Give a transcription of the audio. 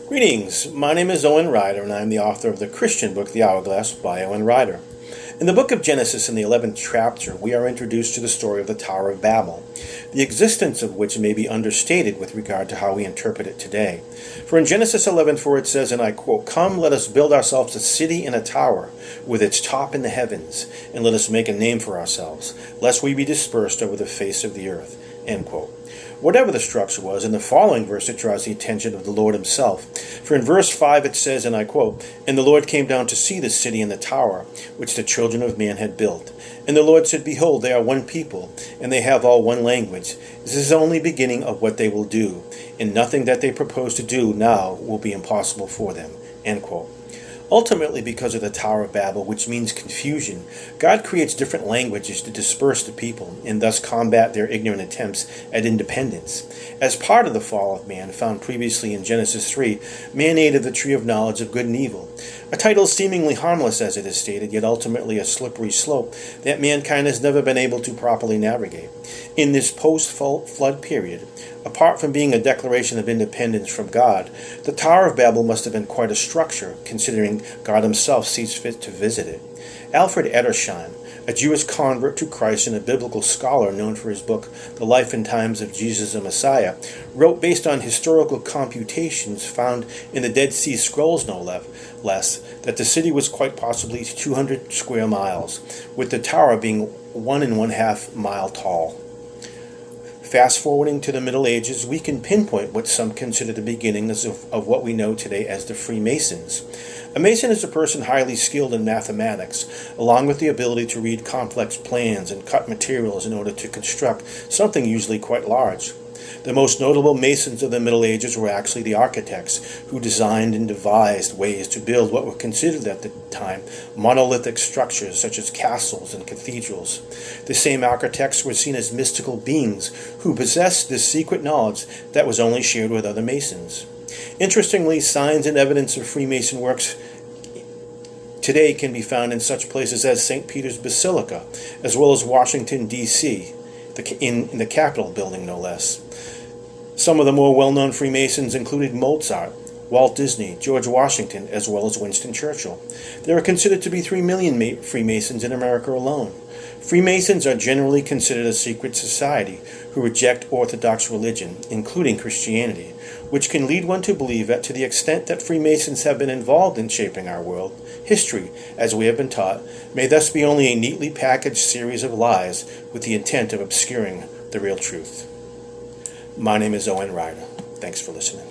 Greetings, my name is Owen Ryder and I am the author of the Christian book The Hourglass by Owen Ryder. In the book of Genesis in the 11th chapter, we are introduced to the story of the Tower of Babel, the existence of which may be understated with regard to how we interpret it today. For in Genesis 11:4 it says, and I quote, "Come, let us build ourselves a city and a tower, with its top in the heavens, and let us make a name for ourselves, lest we be dispersed over the face of the earth." End quote. Whatever the structure was, in the following verse it draws the attention of the Lord himself. For in verse 5 it says, and I quote, "And the Lord came down to see the city and the tower, which the children of man had built. And the Lord said, Behold, they are one people, and they have all one language. This is only beginning of what they will do, and nothing that they propose to do now will be impossible for them." End quote. Ultimately, because of the Tower of Babel, which means confusion, God creates different languages to disperse the people and thus combat their ignorant attempts at independence. As part of the fall of man, found previously in Genesis 3, man ate of the tree of knowledge of good and evil. A title seemingly harmless as it is stated, yet ultimately a slippery slope that mankind has never been able to properly navigate. In this post-flood period, apart from being a declaration of independence from God, the Tower of Babel must have been quite a structure, considering God himself sees fit to visit it. Alfred Edersheim, a Jewish convert to Christ and a biblical scholar known for his book, The Life and Times of Jesus the Messiah, wrote based on historical computations found in the Dead Sea Scrolls no less, that the city was quite possibly 200 square miles, with the tower being 1.5 miles tall. Fast forwarding to the Middle Ages, we can pinpoint what some consider the beginnings of what we know today as the Freemasons. A Mason is a person highly skilled in mathematics, along with the ability to read complex plans and cut materials in order to construct something usually quite large. The most notable Masons of the Middle Ages were actually the architects, who designed and devised ways to build what were considered at the time monolithic structures such as castles and cathedrals. The same architects were seen as mystical beings who possessed this secret knowledge that was only shared with other Masons. Interestingly, signs and evidence of Freemason works today can be found in such places as St. Peter's Basilica, as well as Washington, D.C., in the Capitol building, no less. Some of the more well-known Freemasons included Mozart, Walt Disney, George Washington, as well as Winston Churchill. There are considered to be 3 million Freemasons in America alone. Freemasons are generally considered a secret society who reject orthodox religion, including Christianity, which can lead one to believe that to the extent that Freemasons have been involved in shaping our world, history, as we have been taught, may thus be only a neatly packaged series of lies with the intent of obscuring the real truth. My name is Owen Ryder. Thanks for listening.